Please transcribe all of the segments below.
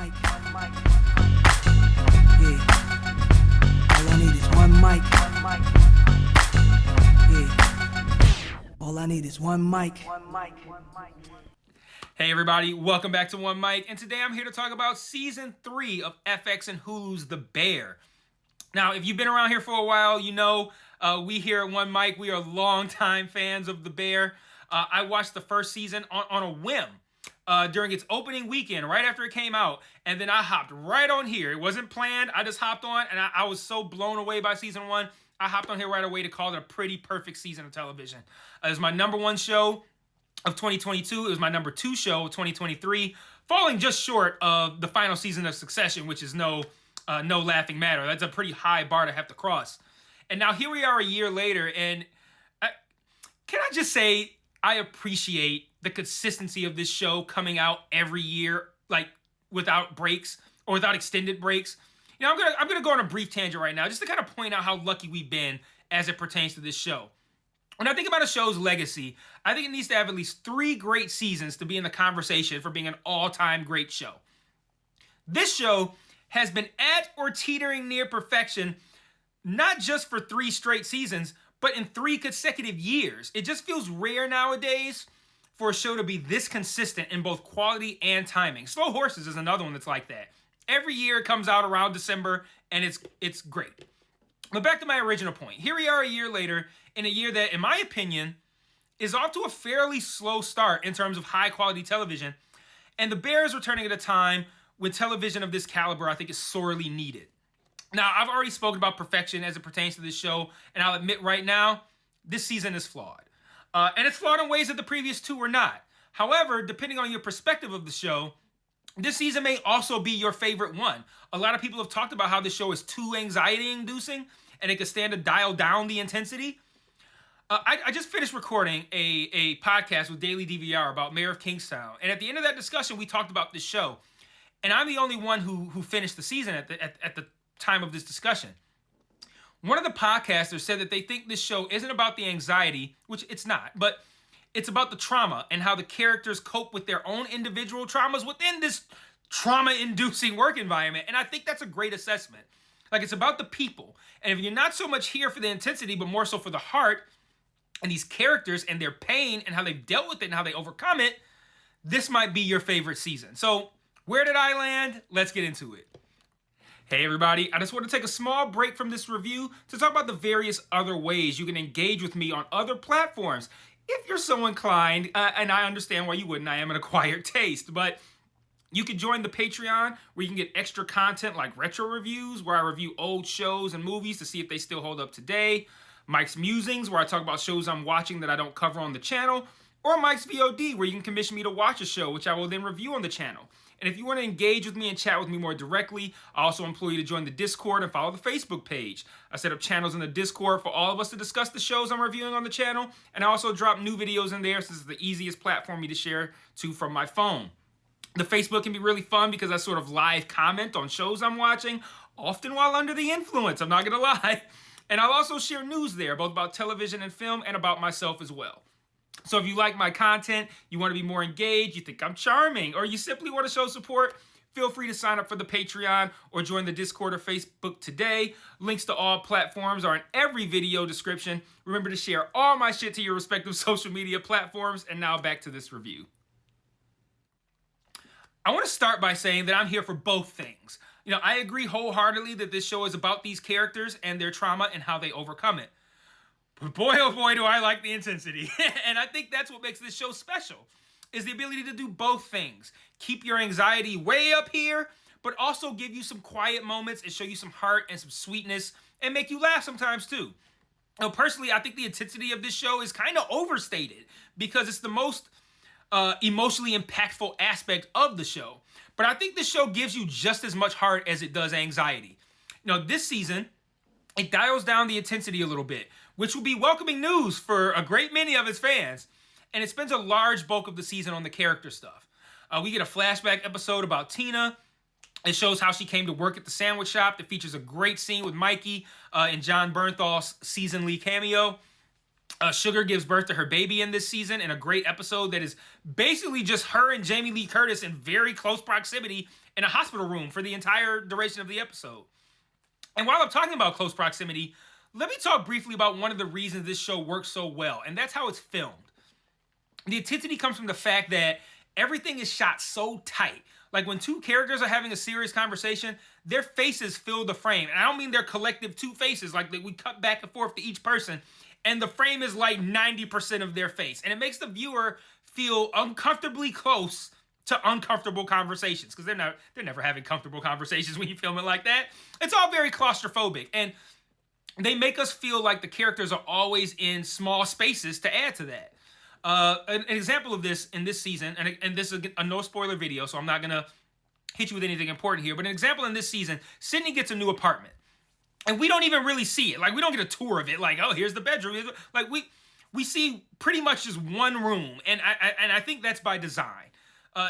mic. Yeah. All I need is one mic. Yeah. All I need is one mic. Hey everybody, welcome back to One Mic, and today I'm here to talk about Season 3 of FX and Hulu's The Bear. Now, if you've been around here for a while, you know we here at One Mic, we are longtime fans of The Bear. I watched the first season on a whim during its opening weekend, right after it came out, and then I hopped right on here. It wasn't planned, I just hopped on, and I was so blown away by Season 1, I hopped on here right away to call it a pretty perfect season of television. It was my number one show of 2022. It was my number 2 show of 2023, falling just short of the final season of Succession, which is no laughing matter. That's a pretty high bar to have to cross. And now here we are a year later, and can I just say I appreciate the consistency of this show coming out every year, like without breaks or without extended breaks. You know, I'm gonna go on a brief tangent right now, just to kind of point out how lucky we've been as it pertains to this show. When I think about a show's legacy, I think it needs to have at least 3 great seasons to be in the conversation for being an all-time great show. This show has been at or teetering near perfection, not just for 3 straight seasons, but in 3 consecutive years. It just feels rare nowadays for a show to be this consistent in both quality and timing. Slow Horses is another one that's like that. Every year it comes out around December, and it's great. But back to my original point. Here we are a year later, in a year that, in my opinion, is off to a fairly slow start in terms of high-quality television. And The Bear is returning at a time when television of this caliber, I think, is sorely needed. Now, I've already spoken about perfection as it pertains to this show, and I'll admit right now, this season is flawed. And it's flawed in ways that the previous 2 were not. However, depending on your perspective of the show, this season may also be your favorite one. A lot of people have talked about how this show is too anxiety-inducing, and it could stand to dial down the intensity. I just finished recording a podcast with Daily DVR about Mayor of Kingstown, and at the end of that discussion, we talked about this show. And I'm the only one who finished the season at the time of this discussion. One of the podcasters said that they think this show isn't about the anxiety, which it's not, but it's about the trauma and how the characters cope with their own individual traumas within this trauma-inducing work environment. And I think that's a great assessment. Like, it's about the people. And if you're not so much here for the intensity, but more so for the heart and these characters and their pain and how they've dealt with it and how they overcome it, this might be your favorite season. So where did I land? Let's get into it. Hey everybody, I just want to take a small break from this review to talk about the various other ways you can engage with me on other platforms. If you're so inclined, and I understand why you wouldn't, I am an acquired taste, but you can join the Patreon where you can get extra content like retro reviews, where I review old shows and movies to see if they still hold up today, Mike's Musings, where I talk about shows I'm watching that I don't cover on the channel, or Mike's VOD, where you can commission me to watch a show, which I will then review on the channel. And if you want to engage with me and chat with me more directly, I also implore you to join the Discord and follow the Facebook page. I set up channels in the Discord for all of us to discuss the shows I'm reviewing on the channel, and I also drop new videos in there since it's the easiest platform for me to share to from my phone. The Facebook can be really fun because I sort of live comment on shows I'm watching, often while under the influence, I'm not going to lie. And I'll also share news there, both about television and film, and about myself as well. So if you like my content, you want to be more engaged, you think I'm charming, or you simply want to show support, feel free to sign up for the Patreon or join the Discord or Facebook today. Links to all platforms are in every video description. Remember to share all my shit to your respective social media platforms. And now back to this review. I want to start by saying that I'm here for both things. You know, I agree wholeheartedly that this show is about these characters and their trauma and how they overcome it. But boy, oh boy, do I like the intensity. And I think that's what makes this show special, is the ability to do both things. Keep your anxiety way up here, but also give you some quiet moments and show you some heart and some sweetness and make you laugh sometimes too. Now, personally, I think the intensity of this show is kind of overstated because it's the most emotionally impactful aspect of the show. But I think the show gives you just as much heart as it does anxiety. You know, this season, it dials down the intensity a little bit, which will be welcoming news for a great many of its fans. And it spends a large bulk of the season on the character stuff. We get a flashback episode about Tina. It shows how she came to work at the sandwich shop. It features a great scene with Mikey and John Bernthal's season Lee cameo. Sugar gives birth to her baby in this season in a great episode that is basically just her and Jamie Lee Curtis in very close proximity in a hospital room for the entire duration of the episode. And while I'm talking about close proximity, let me talk briefly about one of the reasons this show works so well, and that's how it's filmed. The intensity comes from the fact that everything is shot so tight. Like when two characters are having a serious conversation, their faces fill the frame. And I don't mean their collective two faces, like we cut back and forth to each person, and the frame is like 90% of their face. And it makes the viewer feel uncomfortably close to uncomfortable conversations, because they're never having comfortable conversations when you film it like that. It's all very claustrophobic, and they make us feel like the characters are always in small spaces to add to that. An example of this in this season, and this is a no spoiler video, so I'm not gonna hit you with anything important here, but an example in this season, Sydney gets a new apartment, and we don't even really see it. Like, we don't get a tour of it, like, oh, here's the bedroom. Like, we see pretty much just one room, and I think that's by design.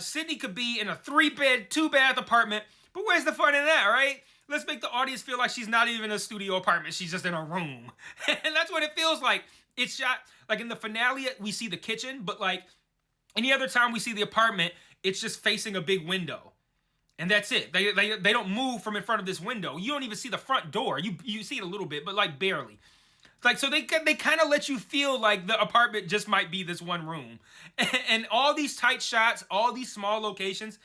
Sydney could be in a 3-bed, 2-bath apartment, but where's the fun in that, right? Let's make the audience feel like she's not even in a studio apartment. She's just in a room. And that's what it feels like. It's shot, like in the finale, we see the kitchen, but like any other time we see the apartment, it's just facing a big window. And that's it. They don't move from in front of this window. You don't even see the front door. You see it a little bit, but like barely. Like, so they kind of let you feel like the apartment just might be this one room. And all these tight shots, all these small locations,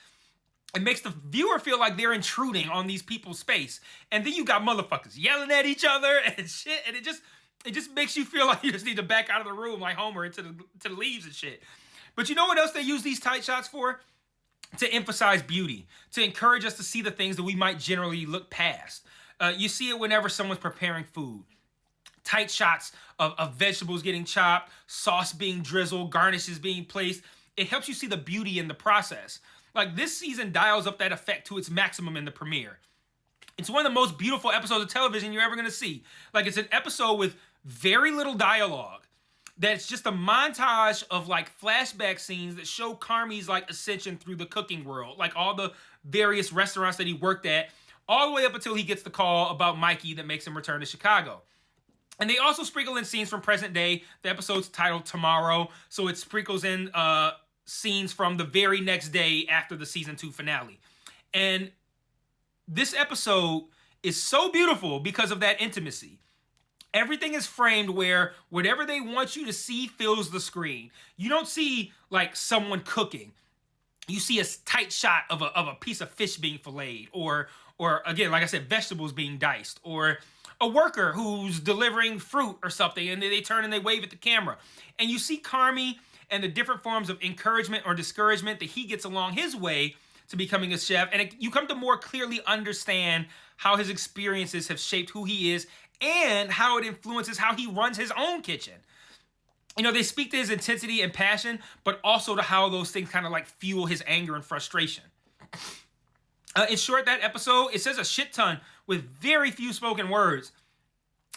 it makes the viewer feel like they're intruding on these people's space. And then you got motherfuckers yelling at each other and shit. And it just makes you feel like you just need to back out of the room like Homer into the leaves and shit. But you know what else they use these tight shots for? To emphasize beauty. To encourage us to see the things that we might generally look past. You see it whenever someone's preparing food. Tight shots of vegetables getting chopped, sauce being drizzled, garnishes being placed. It helps you see the beauty in the process. Like, this season dials up that effect to its maximum in the premiere. It's one of the most beautiful episodes of television you're ever going to see. Like, it's an episode with very little dialogue. That's just a montage of like flashback scenes that show Carmy's like ascension through the cooking world. Like all the various restaurants that he worked at, all the way up until he gets the call about Mikey that makes him return to Chicago. And they also sprinkle in scenes from present day. The episode's titled Tomorrow, so it sprinkles in scenes from the very next day after the season 2 finale. And this episode is so beautiful because of that intimacy. Everything is framed where whatever they want you to see fills the screen. You don't see like someone cooking. You see a tight shot of a piece of fish being filleted, or again, like I said, vegetables being diced, or a worker who's delivering fruit or something, and they turn and they wave at the camera. And you see Carmy and the different forms of encouragement or discouragement that he gets along his way to becoming a chef. And you come to more clearly understand how his experiences have shaped who he is and how it influences how he runs his own kitchen. You know, they speak to his intensity and passion, but also to how those things kind of like fuel his anger and frustration. In short, that episode, it says a shit ton with very few spoken words.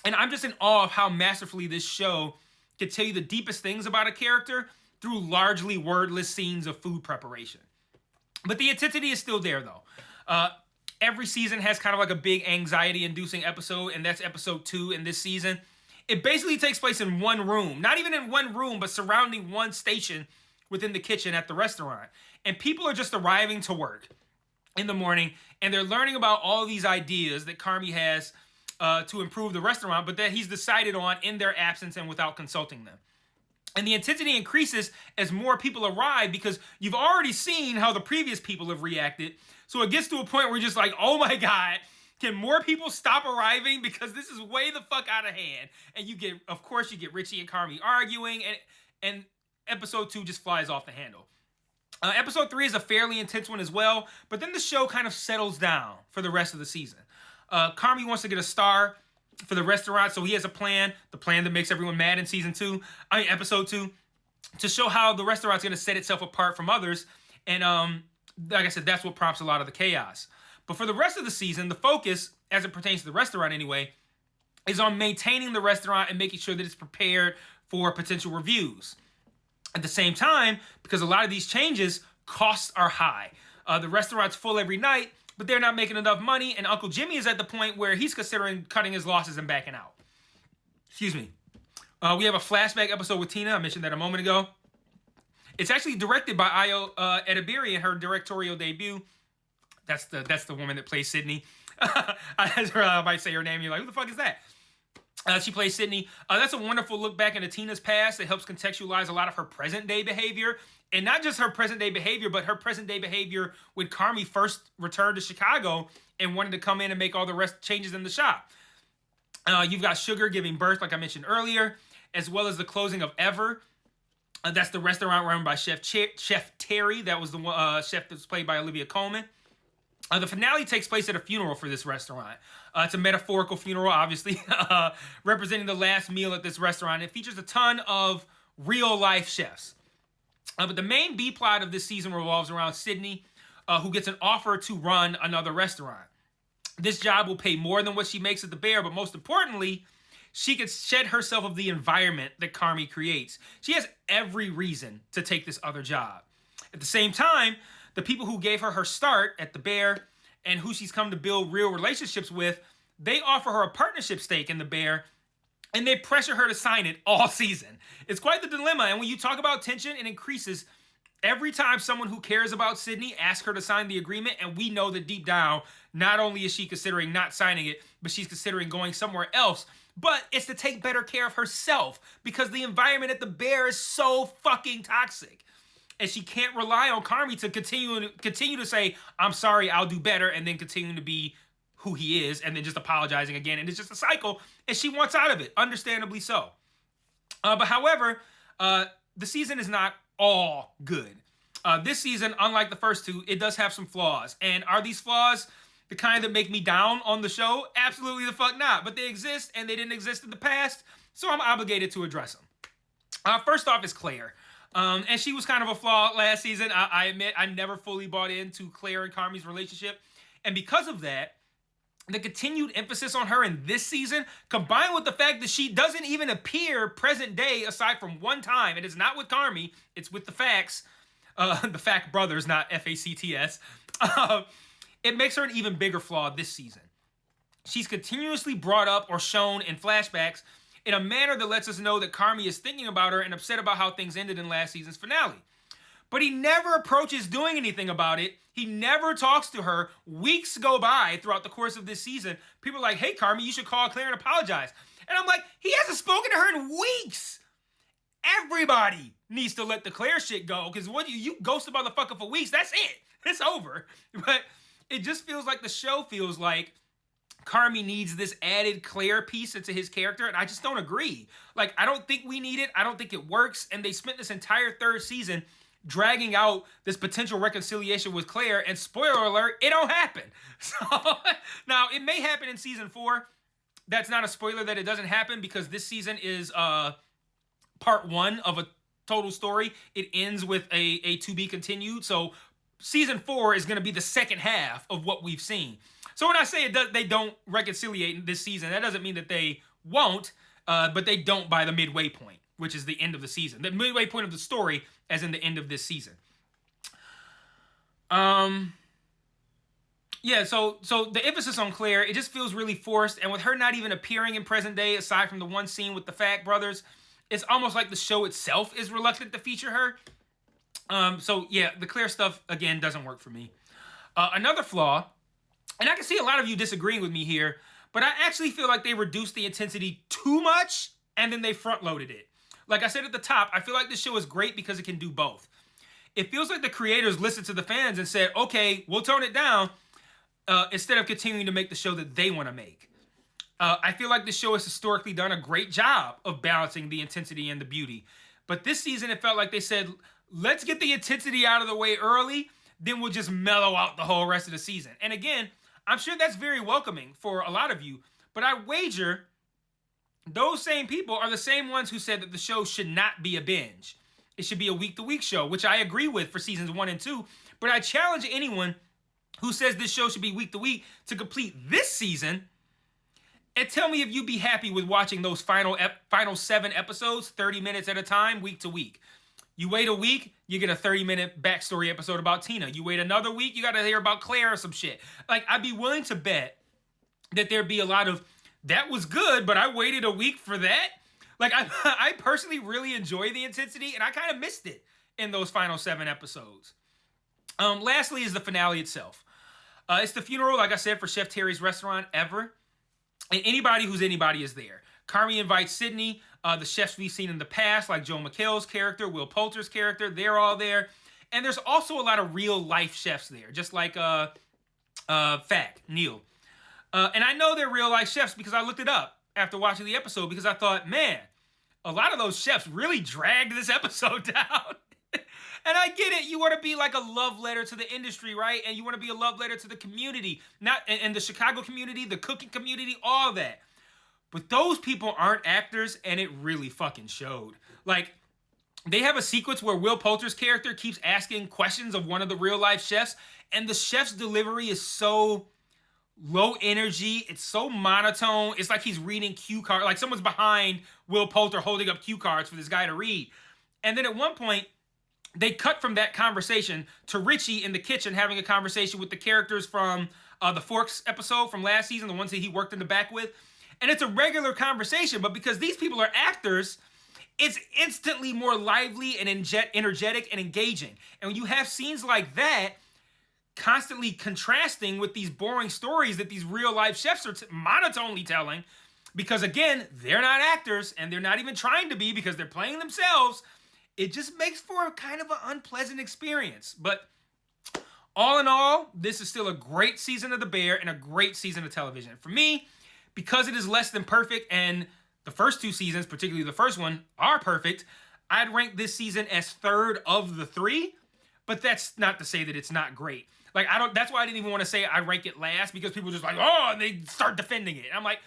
And I'm just in awe of how masterfully this show can tell you the deepest things about a character through largely wordless scenes of food preparation. But the intensity is still there, though. Every season has kind of like a big anxiety-inducing episode, and that's episode 2 in this season. It basically takes place in one room. Not even in one room, but surrounding one station within the kitchen at the restaurant. And people are just arriving to work in the morning, and they're learning about all these ideas that Carmy has to improve the restaurant, but that he's decided on in their absence and without consulting them. And the intensity increases as more people arrive because you've already seen how the previous people have reacted. So it gets to a point where you're just like, oh my God, can more people stop arriving? Because this is way the fuck out of hand. And you get Richie and Carmy arguing, and episode 2 just flies off the handle. Episode 3 is a fairly intense one as well, but then the show kind of settles down for the rest of the season. Carmy wants to get a star for the restaurant, so he has a plan, the plan that makes everyone mad in episode 2, to show how the restaurant's going to set itself apart from others. And like I said, that's what prompts a lot of the chaos. But for the rest of the season, the focus, as it pertains to the restaurant anyway, is on maintaining the restaurant and making sure that it's prepared for potential reviews. At the same time, because a lot of these changes, costs are high. The restaurant's full every night, but they're not making enough money, and Uncle Jimmy is at the point where he's considering cutting his losses and backing out. Excuse me. We have a flashback episode with Tina. I mentioned that a moment ago. It's actually directed by Ayo Edebiri in her directorial debut. That's the woman that plays Sydney. I might say her name. You're like, who the fuck is that? She plays Sydney. That's a wonderful look back into Tina's past that helps contextualize a lot of her present day behavior. And not just her present day behavior, but her present day behavior when Carmy first returned to Chicago and wanted to come in and make all the rest changes in the shop. You've got Sugar giving birth, like I mentioned earlier, as well as the closing of Ever. That's the restaurant run by Chef Terry. That was the chef that was played by Olivia Colman. The finale takes place at a funeral for this restaurant. It's a metaphorical funeral, obviously, representing the last meal at this restaurant. It features a ton of real-life chefs. But the main B-plot of this season revolves around Sydney, who gets an offer to run another restaurant. This job will pay more than what she makes at the Bear, but most importantly, she could shed herself of the environment that Carmy creates. She has every reason to take this other job. At the same time, the people who gave her start at the Bear and who she's come to build real relationships with, they offer her a partnership stake in the Bear, and they pressure her to sign it all season. It's quite the dilemma, and when you talk about tension, it increases every time someone who cares about Sydney asks her to sign the agreement, and we know that deep down, not only is she considering not signing it, but she's considering going somewhere else. But it's to take better care of herself because the environment at the Bear is so fucking toxic. And she can't rely on Carmy to continue to say, I'm sorry, I'll do better, and then continue to be who he is, and then just apologizing again. And it's just a cycle, and she wants out of it, understandably so. But however, the season is not all good. This season, unlike the first two, it does have some flaws. And are these flaws the kind that make me down on the show? Absolutely the fuck not. But they exist, and they didn't exist in the past, so I'm obligated to address them. First off is Claire. And she was kind of a flaw last season. I admit I never fully bought into Claire and Carmy's relationship. And because of that, the continued emphasis on her in this season, combined with the fact that she doesn't even appear present day aside from one time, and it's not with Carmy, it's with the Facts, the Fact brothers, not F-A-C-T-S, it makes her an even bigger flaw this season. She's continuously brought up or shown in flashbacks in a manner that lets us know that Carmy is thinking about her and upset about how things ended in last season's finale. But he never approaches doing anything about it. He never talks to her. Weeks go by throughout the course of this season. People are like, hey, Carmy, you should call Claire and apologize. And I'm like, he hasn't spoken to her in weeks. Everybody needs to let the Claire shit go, because what you ghost a motherfucker for weeks, that's it. It's over. But it just feels like the show feels like Carmy needs this added Claire piece into his character, and I just don't agree. Like, I don't think we need it. I don't think it works. And they spent this entire third season dragging out this potential reconciliation with Claire, and spoiler alert, it don't happen. So, now, it may happen in season 4. That's not a spoiler that it doesn't happen, because this season is part 1 of a total story. It ends with a to be continued. So, season 4 is going to be the second half of what we've seen. So when I say they don't reconciliate this season, that doesn't mean that they won't, but they don't by the midway point, which is the end of the season. The midway point of the story, as in the end of this season. Yeah, so the emphasis on Claire, it just feels really forced, and with her not even appearing in present day, aside from the one scene with the Fact brothers, it's almost like the show itself is reluctant to feature her. So yeah, the Claire stuff, again, doesn't work for me. Another flaw, and I can see a lot of you disagreeing with me here, but I actually feel like they reduced the intensity too much, and then they front-loaded it. Like I said at the top, I feel like this show is great because it can do both. It feels like the creators listened to the fans and said, okay, we'll tone it down, instead of continuing to make the show that they want to make. I feel like the show has historically done a great job of balancing the intensity and the beauty. But this season, it felt like they said, let's get the intensity out of the way early, then we'll just mellow out the whole rest of the season. And again, I'm sure that's very welcoming for a lot of you, but I wager those same people are the same ones who said that the show should not be a binge. It should be a week-to-week show, which I agree with for seasons 1 and 2, but I challenge anyone who says this show should be week-to-week to complete this season and tell me if you'd be happy with watching those final 7 episodes, 30 minutes at a time, week to week. You wait a week, you get a 30-minute backstory episode about Tina. You wait another week, you got to hear about Claire or some shit. Like, I'd be willing to bet that there'd be a lot of, that was good, but I waited a week for that. Like, I personally really enjoy the intensity, and I kind of missed it in those final 7 episodes. Lastly is the finale itself. It's the funeral, like I said, for Chef Terry's restaurant ever. And anybody who's anybody is there. Carmy invites Sydney, the chefs we've seen in the past, like Joe McHale's character, Will Poulter's character. They're all there. And there's also a lot of real life chefs there, just like Fak, Neil. And I know they're real life chefs because I looked it up after watching the episode because I thought, man, a lot of those chefs really dragged this episode down. And I get it. You want to be like a love letter to the industry, right? And you want to be a love letter to the community, and the Chicago community, the cooking community, all that. But those people aren't actors, and it really fucking showed. Like, they have a sequence where Will Poulter's character keeps asking questions of one of the real life chefs, and the chef's delivery is so low energy. It's so monotone. It's like he's reading cue cards. Like someone's behind Will Poulter holding up cue cards for this guy to read. And then at one point, they cut from that conversation to Richie in the kitchen having a conversation with the characters from the Forks episode from last season, the ones that he worked in the back with. And it's a regular conversation, but because these people are actors, it's instantly more lively and energetic and engaging. And when you have scenes like that, constantly contrasting with these boring stories that these real life chefs are monotonely telling, because again, they're not actors and they're not even trying to be because they're playing themselves, it just makes for a kind of an unpleasant experience. But all in all, this is still a great season of The Bear and a great season of television. For me, because it is less than perfect and the first two seasons, particularly the first one, are perfect, I'd rank this season as third of the three, but that's not to say that it's not great. Like, that's why I didn't even want to say I rank it last, because people just like, oh, and they start defending it. I'm like,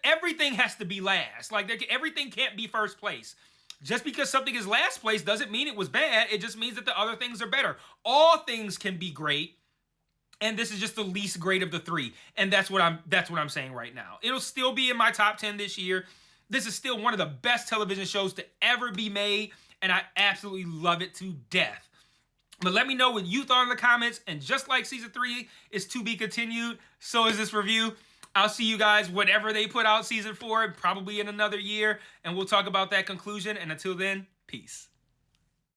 everything has to be last. Like, everything can't be first place. Just because something is last place doesn't mean it was bad. It just means that the other things are better. All things can be great, and this is just the least great of the three. And that's what I'm saying right now. It'll still be in my top 10 this year. This is still one of the best television shows to ever be made, and I absolutely love it to death. But let me know what you thought in the comments. And just like season 3 is to be continued, so is this review. I'll see you guys whenever they put out season 4, probably in another year, and we'll talk about that conclusion. And until then, peace.